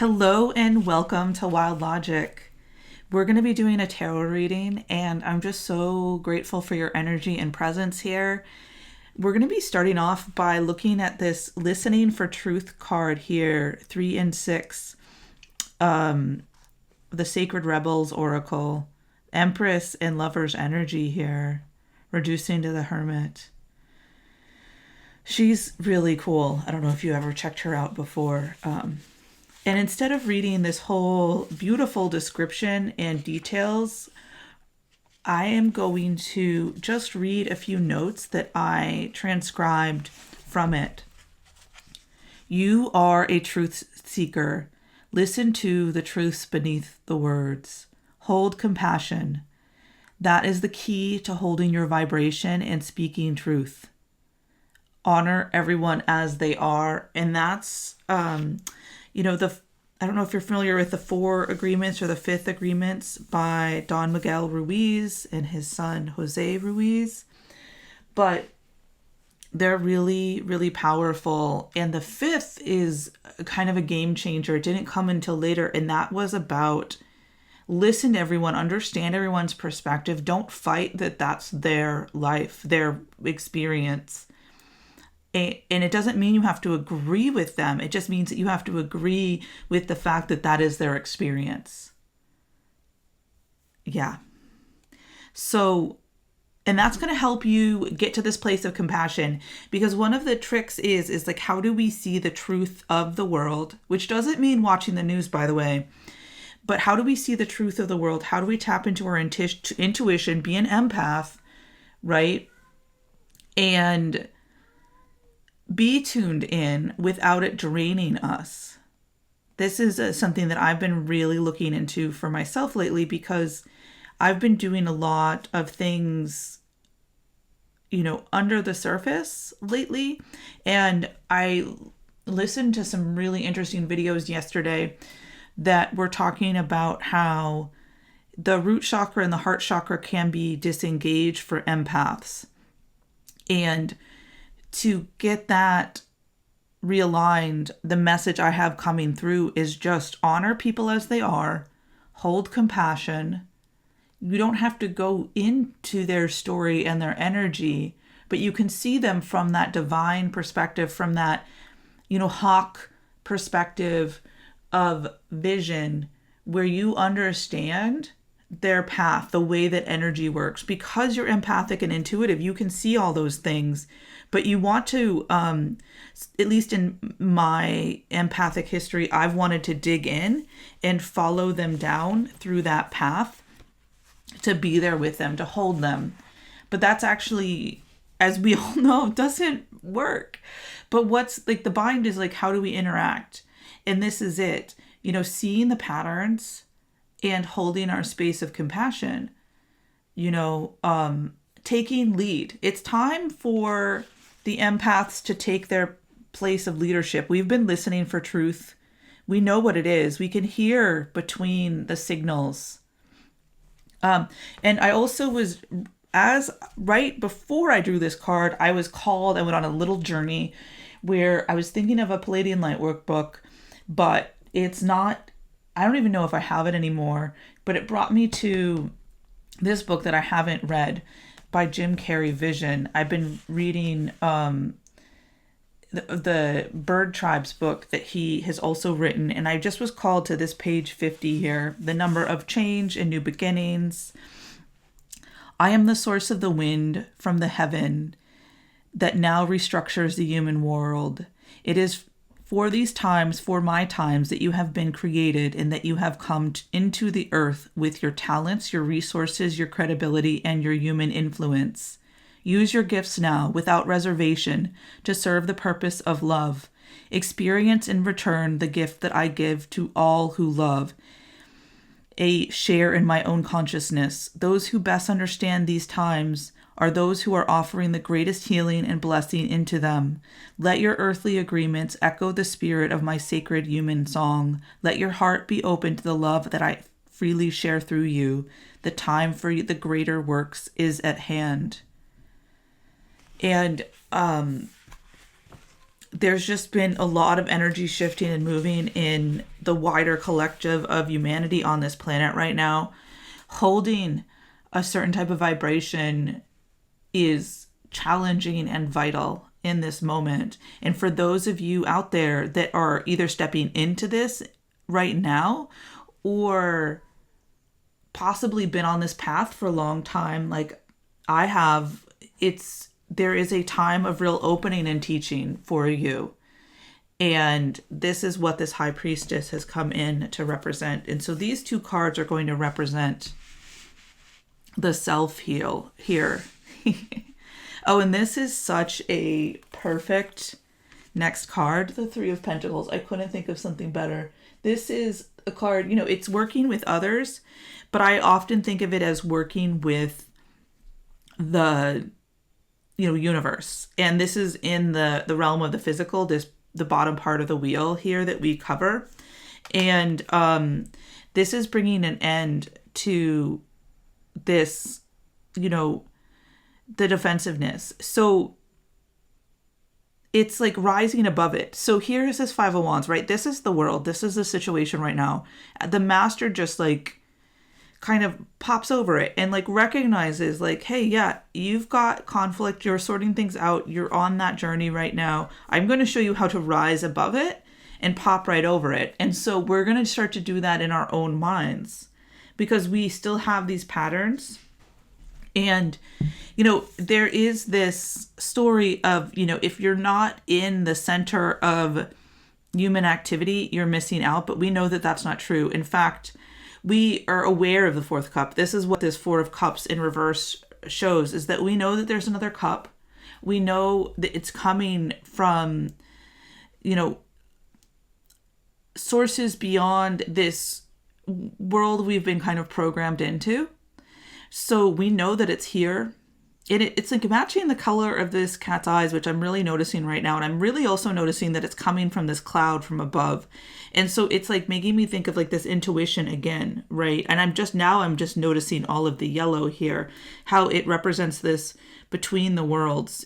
Hello and welcome to Wild Logic. We're going to be doing a tarot reading, and I'm just so grateful for your energy and presence here. We're going to be starting off by looking at this Listening for Truth card here, 3 and 6. The Sacred Rebels Oracle, Empress and Lover's energy here, reducing to the Hermit. She's really cool. I don't know if you ever checked her out before. And instead of reading this whole beautiful description and details, I am going to just read a few notes that I transcribed from it. You are a truth seeker. Listen to the truths beneath the words. Hold compassion. That is the key to holding your vibration and speaking truth. Honor everyone as they are. And that's, I don't know if you're familiar with the 4 agreements or the 5th agreements by Don Miguel Ruiz and his son, Jose Ruiz. But they're really, really powerful. And the 5th is kind of a game changer. It didn't come until later. And that was about listen to everyone, understand everyone's perspective. Don't fight that that's their life, their experience. And it doesn't mean you have to agree with them. It just means that you have to agree with the fact that that is their experience. Yeah. So, and that's going to help you get to this place of compassion, because one of the tricks is like, how do we see the truth of the world? Which doesn't mean watching the news, by the way. But how do we see the truth of the world? How do we tap into our intuition, be an empath, right? And be tuned in without it draining us. This is something that I've been really looking into for myself lately, because I've been doing a lot of things, under the surface lately. And I listened to some really interesting videos yesterday that were talking about how the root chakra and the heart chakra can be disengaged for empaths. And to get that realigned, the message I have coming through is just honor people as they are, hold compassion. You don't have to go into their story and their energy, but you can see them from that divine perspective, from that, hawk perspective of vision, where you understand their path, the way that energy works. Because you're empathic and intuitive, you can see all those things. But you want to, at least in my empathic history, I've wanted to dig in and follow them down through that path, to be there with them, to hold them. But that's actually, as we all know, doesn't work. But what's like the bind is like, how do we interact? And this is it, seeing the patterns and holding our space of compassion, taking lead. It's time for the empaths to take their place of leadership. We've been listening for truth. We know what it is. We can hear between the signals. And I also was, right before I drew this card, I went on a little journey where I was thinking of a Palladian Light workbook, but it's not, I don't even know if I have it anymore, but it brought me to this book that I haven't read by Carey, Vision. I've been reading the Bird Tribes book that he has also written, and I just was called to this page 50 here, the number of change and new beginnings. I am the source of the wind from the heaven that now restructures the human world. It is for these times, for my times, that you have been created, and that you have come into the earth with your talents, your resources, your credibility, and your human influence. Use your gifts now, without reservation, to serve the purpose of love. Experience in return the gift that I give to all who love. A share in my own consciousness. Those who best understand these times are those who are offering the greatest healing and blessing into them. Let your earthly agreements echo the spirit of my sacred human song. Let your heart be open to the love that I freely share through you. The time for the greater works is at hand. And there's just been a lot of energy shifting and moving in the wider collective of humanity on this planet right now. Holding a certain type of vibration is challenging and vital in this moment. And for those of you out there that are either stepping into this right now or possibly been on this path for a long time, like I have, there is a time of real opening and teaching for you. And this is what this High Priestess has come in to represent. And so these two cards are going to represent the self-heal here. Oh, and this is such a perfect next card, the Three of Pentacles. I couldn't think of something better. This is a card, it's working with others, but I often think of it as working with the universe. And this is in the realm of the physical, the bottom part of the wheel here that we cover. And this is bringing an end to this, the defensiveness. So it's like rising above it. So here's this Five of Wands, right? This is the world. This is the situation right now. The Master just like kind of pops over it and like recognizes like, hey, yeah, you've got conflict. You're sorting things out. You're on that journey right now. I'm going to show you how to rise above it and pop right over it. And so we're going to start to do that in our own minds because we still have these patterns. And, there is this story of, if you're not in the center of human activity, you're missing out. But we know that that's not true. In fact, we are aware of the fourth cup. This is what this Four of Cups in reverse shows, is that we know that there's another cup. We know that it's coming from, sources beyond this world we've been kind of programmed into. So we know that it's here. It's like matching the color of this cat's eyes, which I'm really noticing right now. And I'm really also noticing that it's coming from this cloud from above. And so it's like making me think of like this intuition again, right? And I'm just noticing all of the yellow here, how it represents this between the worlds,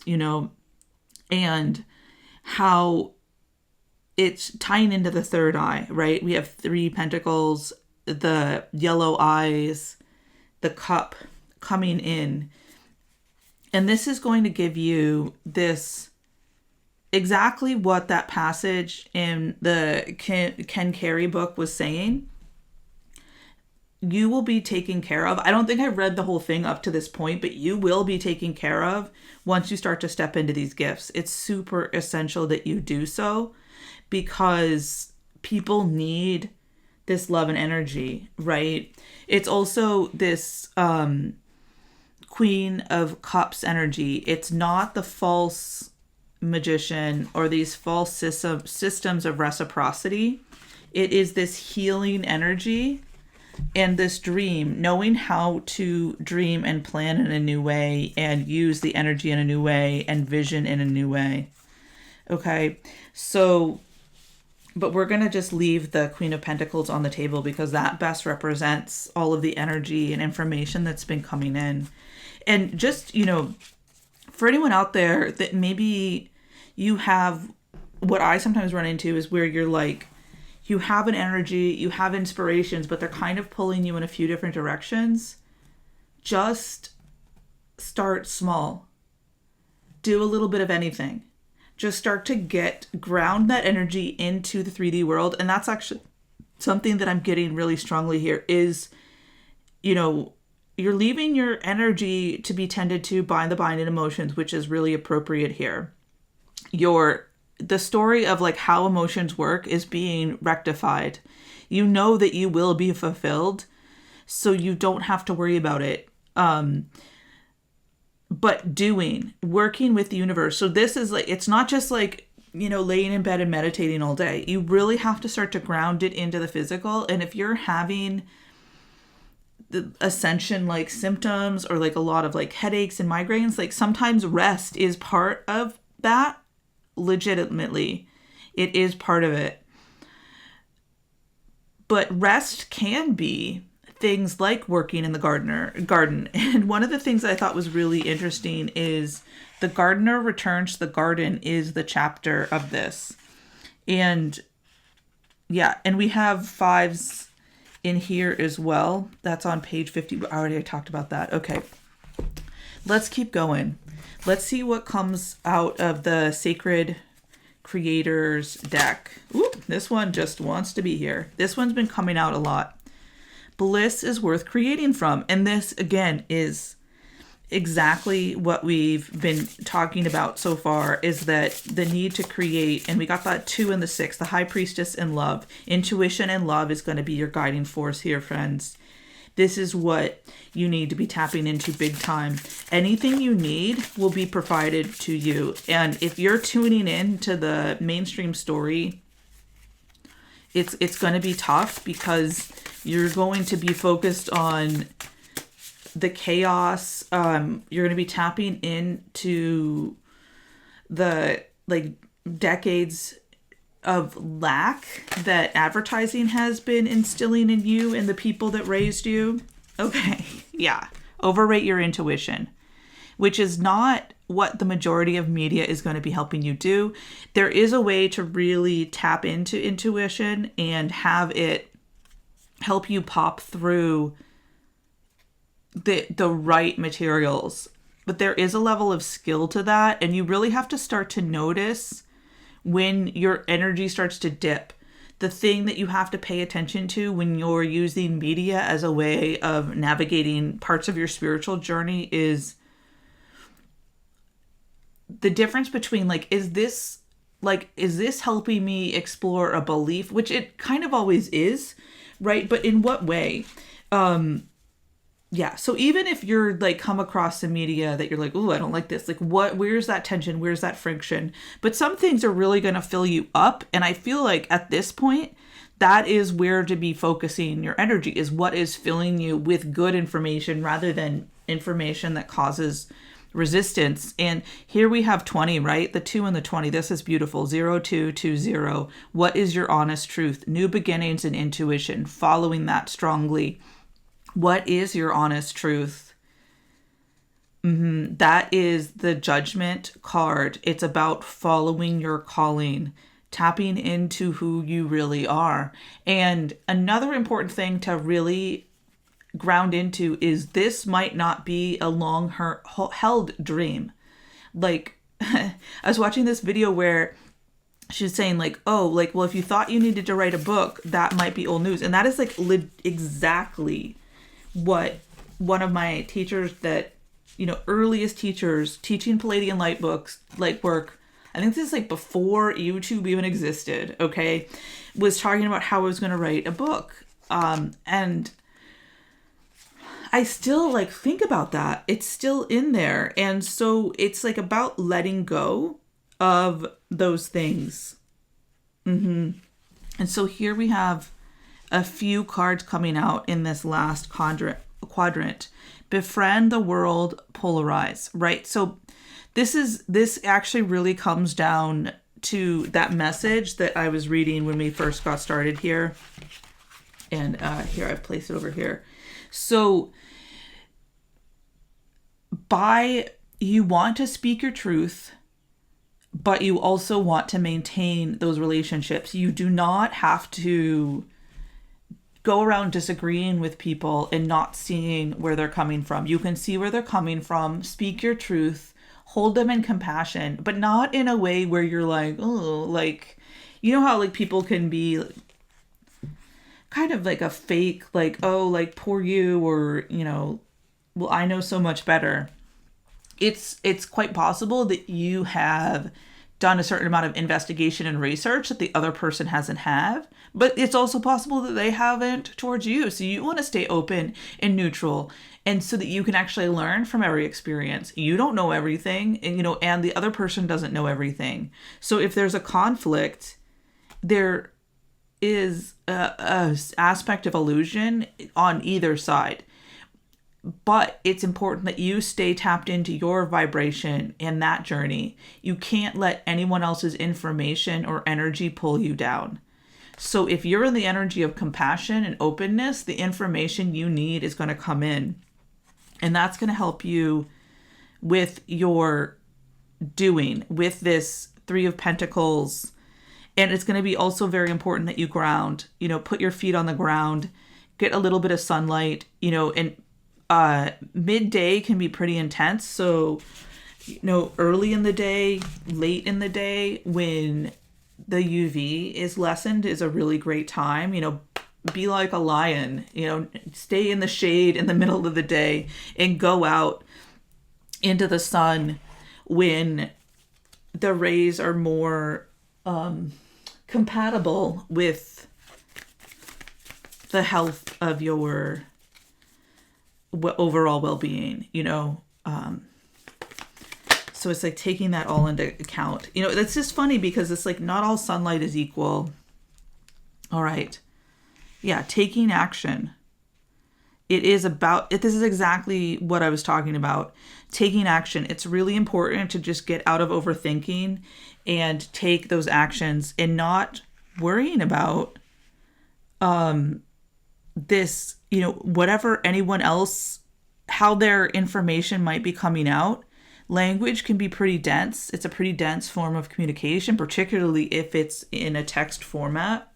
and how it's tying into the third eye, right? We have 3 pentacles, the yellow eyes, the cup coming in. And this is going to give you this exactly what that passage in the Ken Carey book was saying. You will be taken care of. I don't think I've read the whole thing up to this point, but you will be taken care of once you start to step into these gifts. It's super essential that you do so because people need this love and energy, right? It's also this Queen of Cups energy. It's not the false magician or these false systems of reciprocity. It is this healing energy and this dream, knowing how to dream and plan in a new way and use the energy in a new way and vision in a new way. Okay, so, but we're going to just leave the Queen of Pentacles on the table because that best represents all of the energy and information that's been coming in. And just, for anyone out there that maybe you have, what I sometimes run into is where you're like, you have an energy, you have inspirations, but they're kind of pulling you in a few different directions. Just start small. Do a little bit of anything. Just start to ground that energy into the 3D world. And that's actually something that I'm getting really strongly here is, you're leaving your energy to be tended to by the binding emotions, which is really appropriate here. The story of like how emotions work is being rectified. You know that you will be fulfilled, so you don't have to worry about it. But working with the universe. So this is like, it's not just like, laying in bed and meditating all day. You really have to start to ground it into the physical. And if you're having the ascension like symptoms or like a lot of like headaches and migraines, like sometimes rest is part of that. Legitimately, it is part of it. But rest can be things like working in the garden. And one of the things I thought was really interesting is the gardener returns to the garden is the chapter of this. And yeah, and we have fives in here as well. That's on page 50. I already talked about that. Okay. Let's keep going. Let's see what comes out of the Sacred Creators deck. Ooh, this one just wants to be here. This one's been coming out a lot. Bliss is worth creating from. And this, again, is exactly what we've been talking about so far, is that the need to create, and we got that 2 and the 6, the High Priestess and love. Intuition and love is going to be your guiding force here, friends. This is what you need to be tapping into big time. Anything you need will be provided to you. And if you're tuning in to the mainstream story, it's going to be tough because you're going to be focused on the chaos. You're going to be tapping into the decades of lack that advertising has been instilling in you and the people that raised you. Okay, yeah. Overrate your intuition, which is not what the majority of media is going to be helping you do. There is a way to really tap into intuition and have it help you pop through the right materials. But there is a level of skill to that, and you really have to start to notice when your energy starts to dip. The thing that you have to pay attention to when you're using media as a way of navigating parts of your spiritual journey is the difference between is this helping me explore a belief, which it kind of always is, right? But in what way? Yeah. So even if you're come across some media that you're oh, I don't like this. Where's that tension? Where's that friction? But some things are really going to fill you up. And I feel like at this point, that is where to be focusing your energy, is what is filling you with good information rather than information that causes resistance. And here we have 20, right? The 2 and the 20. This is beautiful. 0220. What is your honest truth? New beginnings and intuition. Following that strongly. What is your honest truth? That is the Judgment card. It's about following your calling, tapping into who you really are. And another important thing to really ground into is this might not be a long-held dream. I was watching this video where she's saying well, if you thought you needed to write a book, that might be old news. And that is exactly what one of my teachers that, earliest teachers teaching Palladian light books, work, I think this is before YouTube even existed, okay, was talking about how I was going to write a book. And I still think about that. It's still in there. And so it's about letting go of those things. And so here we have a few cards coming out in this last quadrant. Befriend the world, polarize, right? So this actually really comes down to that message that I was reading when we first got started here. And here, I've placed it over here. So you want to speak your truth, but you also want to maintain those relationships. You do not have to go around disagreeing with people and not seeing where they're coming from. You can see where they're coming from, speak your truth, hold them in compassion, but not in a way where you're how people can be kind of a fake, poor you, or, well, I know so much better. It's quite possible that you have done a certain amount of investigation and research that the other person hasn't had, but it's also possible that they haven't towards you. So you want to stay open and neutral, and so that you can actually learn from every experience. You don't know everything, and and the other person doesn't know everything. So if there's a conflict, there is a aspect of illusion on either side. But it's important that you stay tapped into your vibration in that journey. You can't let anyone else's information or energy pull you down. So if you're in the energy of compassion and openness, the information you need is going to come in. And that's going to help you with your doing, with this Three of Pentacles. And it's going to be also very important that you ground, put your feet on the ground, get a little bit of sunlight, and midday can be pretty intense. So, early in the day, late in the day, when the UV is lessened is a really great time. Be like a lion, stay in the shade in the middle of the day and go out into the sun when the rays are more compatible with the health of your overall well-being, so it's like taking that all into account. That's just funny because it's like not all sunlight is equal. All right. Yeah, taking action. This is exactly what I was talking about. Taking action. It's really important to just get out of overthinking and take those actions and not worrying about this, whatever anyone else, how their information might be coming out. Language can be pretty dense. It's a pretty dense form of communication, particularly if it's in a text format,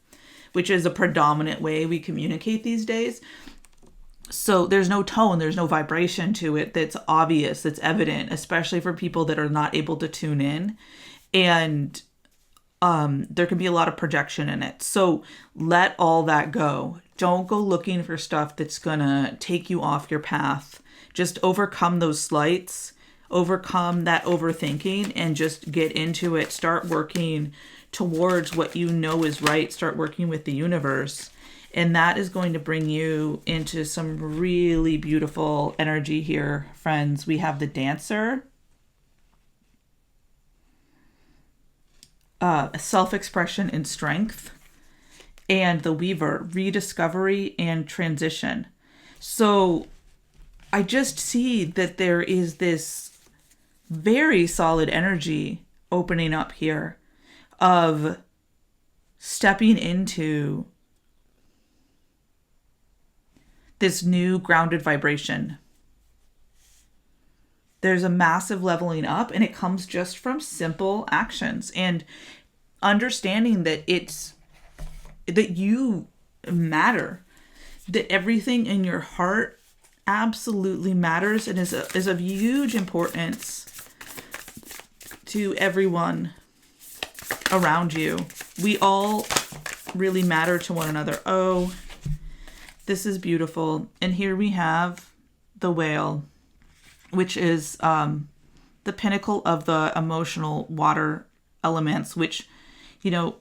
which is a predominant way we communicate these days. So there's no tone, there's no vibration to it that's obvious, that's evident, especially for people that are not able to tune in. And there can be a lot of projection in it. So let all that go. Don't go looking for stuff that's going to take you off your path. Just overcome those slights, overcome that overthinking, and just get into it. Start working towards what you know is right. Start working with the universe. And that is going to bring you into some really beautiful energy here, friends. We have the Dancer, self-expression and strength, and the Weaver, rediscovery and transition. So I just see that there is this very solid energy opening up here of stepping into this new grounded vibration. There's a massive leveling up, and it comes just from simple actions and understanding that that you matter, that everything in your heart absolutely matters and is of huge importance to everyone around you. We all really matter to one another. Oh, this is beautiful. And here we have the Whale, which is the pinnacle of the emotional water elements, which,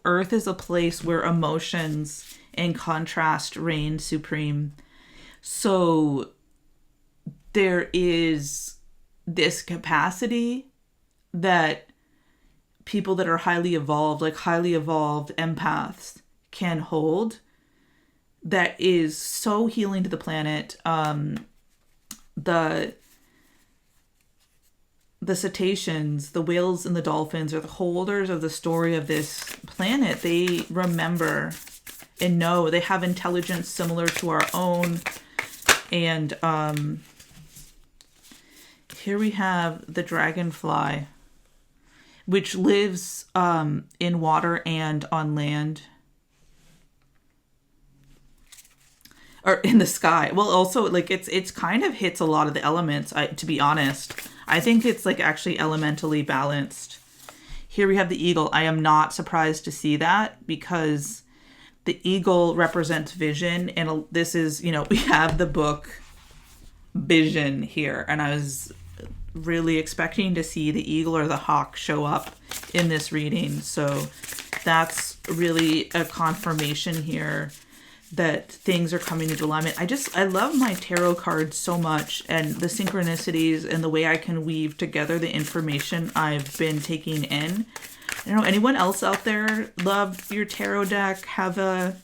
Earth is a place where emotions and contrast reign supreme. So there is this capacity that people that are highly evolved, like highly evolved empaths, can hold, that is so healing to the planet. The cetaceans, the whales and the dolphins are the holders of the story of this planet. They remember and know. They have intelligence similar to our own. And here we have the dragonfly, which lives in water and on land. Or in the sky. Well, also, like, it's kind of hits a lot of the elements, to be honest. I think it's, like, actually elementally balanced. Here we have the eagle. I am not surprised to see that because the eagle represents vision. And this is, we have the book Vision here. And I was really expecting to see the eagle or the hawk show up in this reading. So that's really a confirmation here that things are coming into alignment. I love my tarot cards so much, and the synchronicities and the way I can weave together the information I've been taking in. I don't know, anyone else out there love your tarot deck? Have a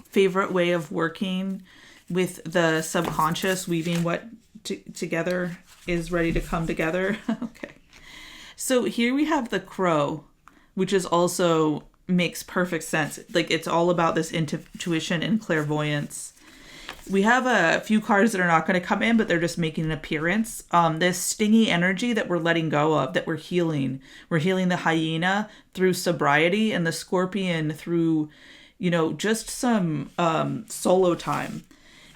favorite way of working with the subconscious, weaving what together is ready to come together? Okay. So here we have the crow, which is also makes perfect sense. Like, it's all about this intuition and clairvoyance. We have a few cards that are not going to come in, but they're just making an appearance. This stingy energy that we're letting go of, that we're healing. We're healing the hyena through sobriety, and the scorpion through, just some solo time.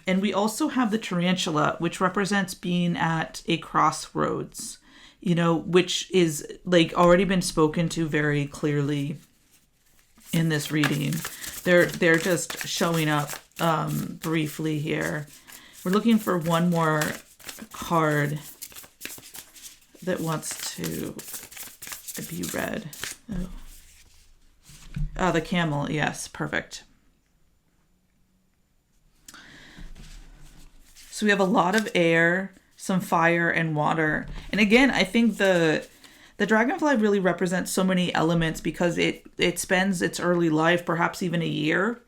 And we also have the tarantula, which represents being at a crossroads, which is like already been spoken to very clearly in this reading. They're just showing up briefly here. We're looking for one more card that wants to be read. Oh, the camel. Yes, perfect. So we have a lot of air, some fire, and water. And again, I think the dragonfly really represents so many elements because it spends its early life, perhaps even a year,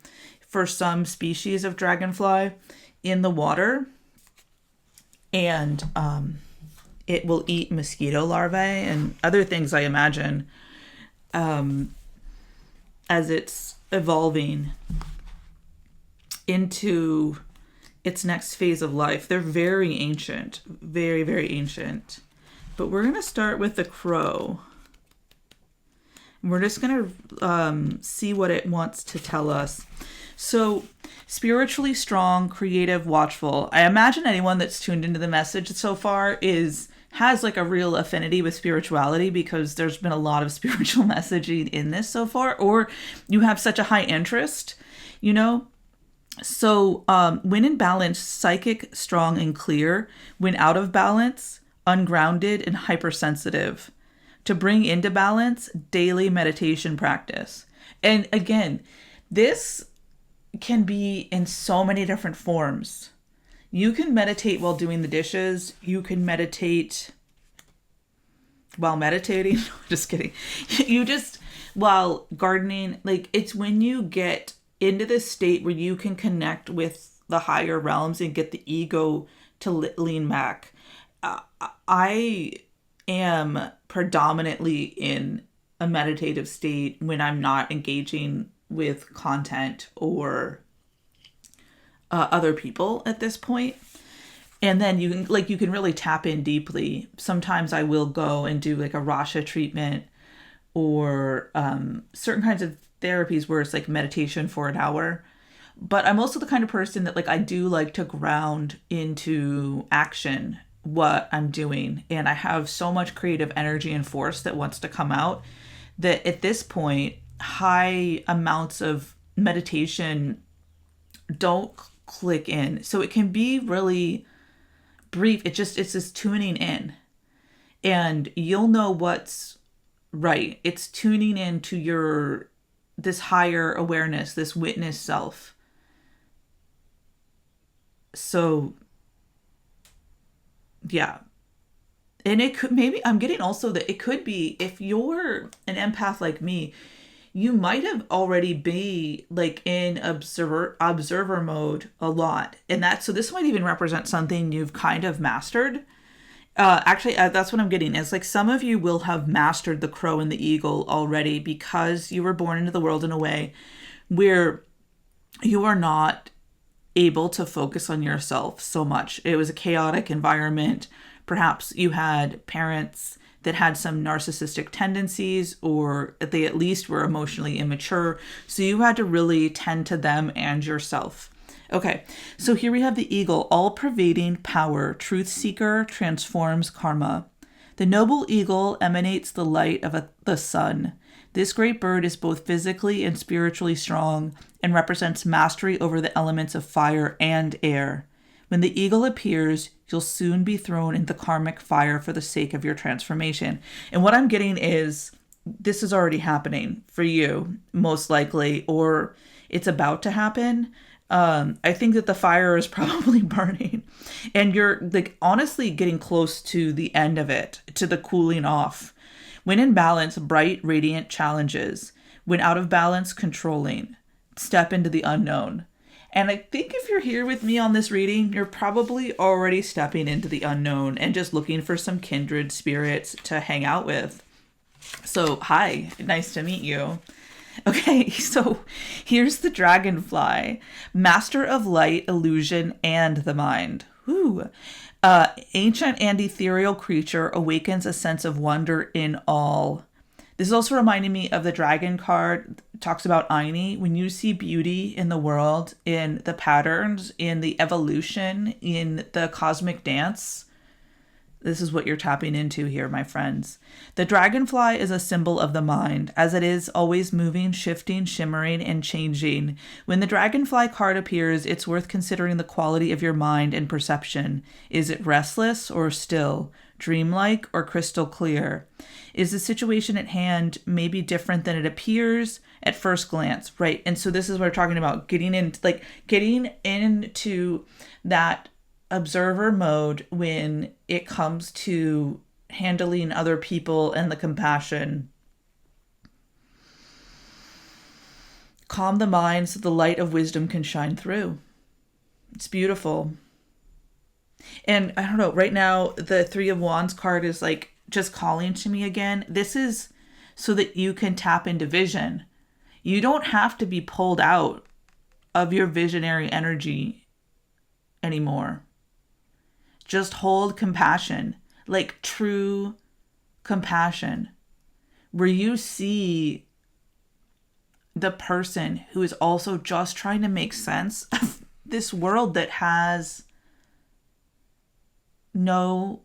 for some species of dragonfly in the water. And it will eat mosquito larvae and other things, I imagine, as it's evolving into its next phase of life. They're very ancient, very, very ancient. But we're going to start with the crow. We're just going to see what it wants to tell us. So, spiritually strong, creative, watchful. I imagine anyone that's tuned into the message so far has like a real affinity with spirituality, because there's been a lot of spiritual messaging in this so far, or you have such a high interest, So, when in balance, psychic, strong, and clear. When out of balance, ungrounded and hypersensitive. To bring into balance, daily meditation practice. And again, this can be in so many different forms. You can meditate while doing the dishes. You can meditate while meditating. Just kidding. While gardening. Like, it's when you get into this state where you can connect with the higher realms and get the ego to lean back. I am predominantly in a meditative state when I'm not engaging with content or other people at this point. And then you can really tap in deeply. Sometimes I will go and do like a Rasha treatment or certain kinds of therapies where it's like meditation for an hour. But I'm also the kind of person that I do like to ground into action what I'm doing. And I have so much creative energy and force that wants to come out that at this point, high amounts of meditation don't click in. So it can be really brief. It's just tuning in, and you'll know what's right. It's tuning into this higher awareness, this witness self. So yeah. And it could, maybe I'm getting also that it could be, if you're an empath like me, you might have already be like in observer mode a lot. And so this might even represent something you've kind of mastered. Actually, that's what I'm getting. It's like some of you will have mastered the crow and the eagle already, because you were born into the world in a way where you are not able to focus on yourself so much. It was a chaotic environment. Perhaps you had parents that had some narcissistic tendencies, or they at least were emotionally immature. So you had to really tend to them and yourself. Okay, so here we have the eagle, all-pervading power, truth seeker, transforms karma. The noble eagle emanates the light of the sun. This great bird is both physically and spiritually strong and represents mastery over the elements of fire and air. When the eagle appears, you'll soon be thrown into karmic fire for the sake of your transformation. And what I'm getting is this is already happening for you, most likely, or it's about to happen. I think that the fire is probably burning, and you're honestly getting close to the end of it, to the cooling off. When in balance, bright, radiant challenges. When out of balance, controlling. Step into the unknown. And I think if you're here with me on this reading, you're probably already stepping into the unknown and just looking for some kindred spirits to hang out with. So, hi, nice to meet you. Okay, so here's the dragonfly, master of light, illusion, and the mind. Ooh. Ancient and ethereal creature awakens a sense of wonder in all. This is also reminding me of the dragon card. It talks about Aini. When you see beauty in the world, in the patterns, in the evolution, in the cosmic dance, this is what you're tapping into here, my friends. The dragonfly is a symbol of the mind, as it is always moving, shifting, shimmering, and changing. When the dragonfly card appears, it's worth considering the quality of your mind and perception. Is it restless or still? Dreamlike or crystal clear? Is the situation at hand maybe different than it appears at first glance? Right. And so this is what we're talking about, getting into that observer mode when it comes to handling other people and the compassion. Calm the mind so the light of wisdom can shine through. It's beautiful. And I don't know, right now the Three of Wands card is like just calling to me again. This is so that you can tap into vision. You don't have to be pulled out of your visionary energy anymore. Just hold compassion, like true compassion, where you see the person who is also just trying to make sense of this world that has no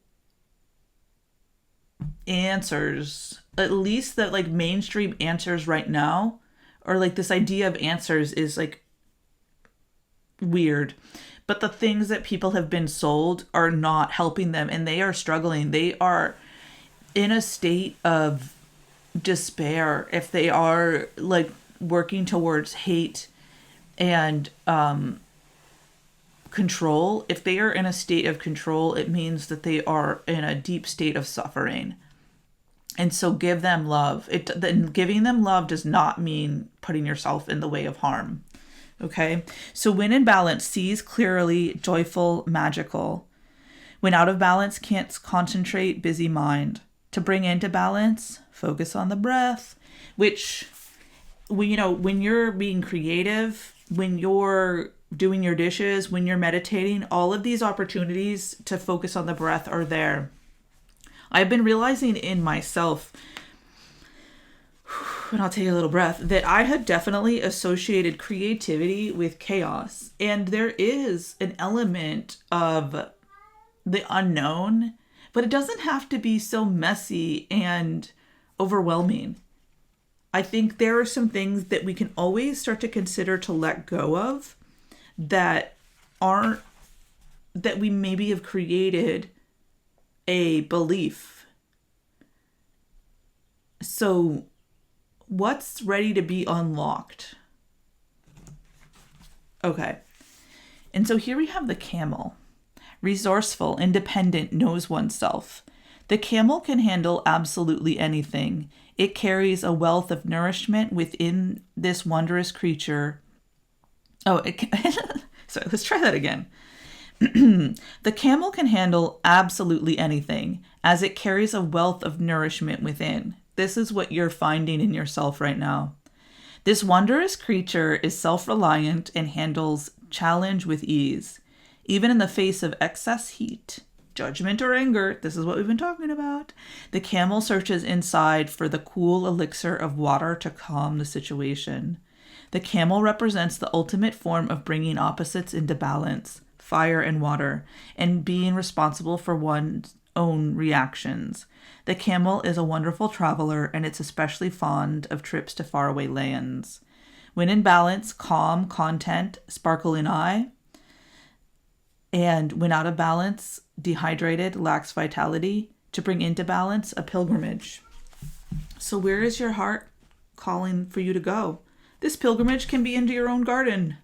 answers, at least that like mainstream answers right now, or like this idea of answers is like weird. But the things that people have been sold are not helping them, and they are struggling. They are in a state of despair if they are like working towards hate and control. If they are in a state of control, it means that they are in a deep state of suffering. And so give them love. Giving them love does not mean putting yourself in the way of harm. Okay, so when in balance, sees clearly, joyful, magical. When out of balance, can't concentrate, busy mind. To bring into balance, focus on the breath, which, when you're being creative, when you're doing your dishes, when you're meditating, all of these opportunities to focus on the breath are there. I've been realizing in myself, and I'll take a little breath, that I had definitely associated creativity with chaos. And there is an element of the unknown, but it doesn't have to be so messy and overwhelming. I think there are some things that we can always start to consider to let go of that we maybe have created a belief. So what's ready to be unlocked? Okay. And so here we have the camel. Resourceful, independent, knows oneself. The camel can handle absolutely anything. It carries a wealth of nourishment within this wondrous creature. Sorry, let's try that again. The camel can handle absolutely anything, as it carries a wealth of nourishment within. This is what you're finding in yourself right now. This wondrous creature is self-reliant and handles challenge with ease, even in the face of excess heat, judgment, or anger. This is what we've been talking about. The camel searches inside for the cool elixir of water to calm the situation. The camel represents the ultimate form of bringing opposites into balance, fire and water, and being responsible for one's own reactions. The camel is a wonderful traveler, and it's especially fond of trips to faraway lands. When in balance, calm, content, sparkle in eye. And when out of balance, dehydrated, lacks vitality. To bring into balance, a pilgrimage. So where is your heart calling for you to go? This pilgrimage can be into your own garden.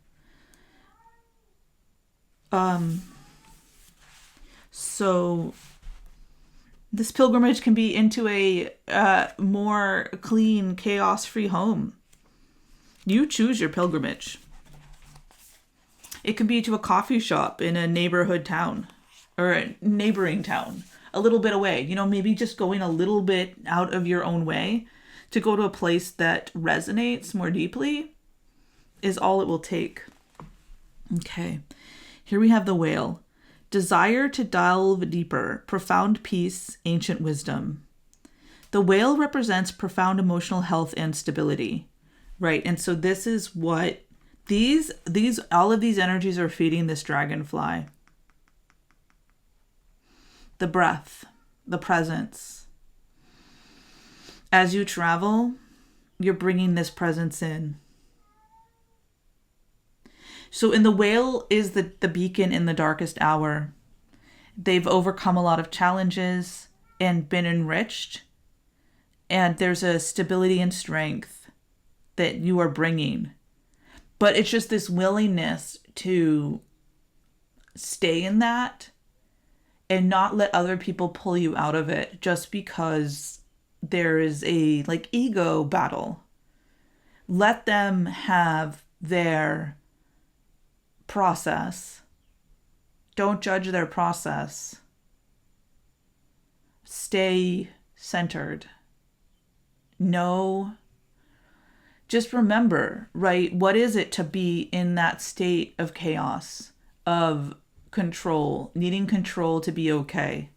So this pilgrimage can be into a more clean, chaos-free home. You choose your pilgrimage. It can be to a coffee shop in a neighborhood town or a neighboring town, a little bit away. Maybe just going a little bit out of your own way to go to a place that resonates more deeply is all it will take. Okay, here we have the Whale. Desire to delve deeper, profound peace, ancient wisdom. The Whale represents profound emotional health and stability, right? And so this is what all of these energies are feeding this dragonfly. The breath, the presence. As you travel, you're bringing this presence in. So in the Whale is the beacon in the darkest hour. They've overcome a lot of challenges and been enriched. And there's a stability and strength that you are bringing. But it's just this willingness to stay in that and not let other people pull you out of it just because there is a ego battle. Let them have their process. Don't judge their process. Stay centered. No. Just remember, right? What is it to be in that state of chaos, of control, needing control to be okay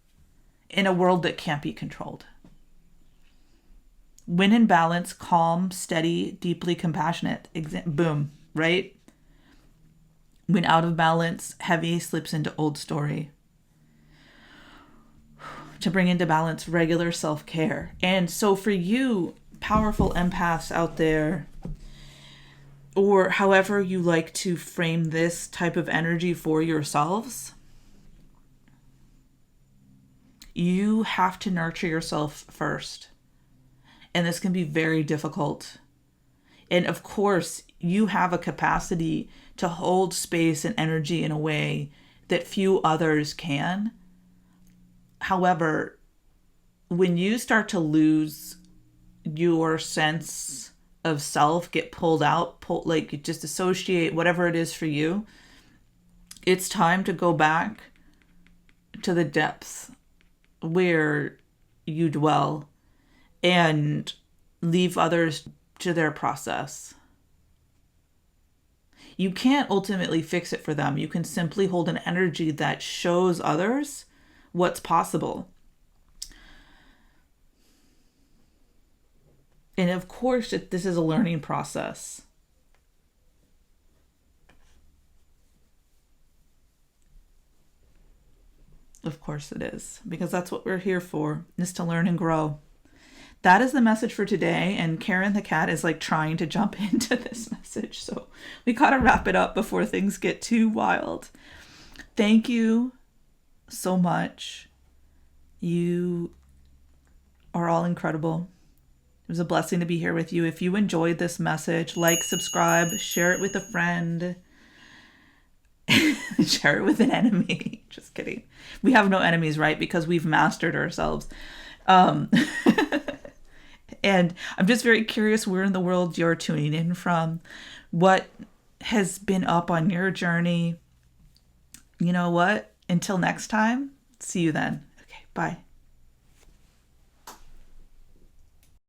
in a world that can't be controlled? When in balance, calm, steady, deeply compassionate. Boom, right? When out of balance, heavy slips into old story. To bring into balance, regular self-care. And so for you, powerful empaths out there, or however you like to frame this type of energy for yourselves, you have to nurture yourself first. And this can be very difficult. And of course, you have a capacity to hold space and energy in a way that few others can. However, when you start to lose your sense of self, get pulled out, just associate whatever it is for you, it's time to go back to the depths where you dwell and leave others to their process. You can't ultimately fix it for them. You can simply hold an energy that shows others what's possible. And of course, this is a learning process. Of course it is, because that's what we're here for, is to learn and grow. That is the message for today. And Karen the cat is trying to jump into this message. So we gotta wrap it up before things get too wild. Thank you so much. You are all incredible. It was a blessing to be here with you. If you enjoyed this message, subscribe, share it with a friend, share it with an enemy. Just kidding. We have no enemies, right? Because we've mastered ourselves. And I'm just very curious where in the world you're tuning in from, what has been up on your journey. You know what? Until next time, see you then. Okay, bye.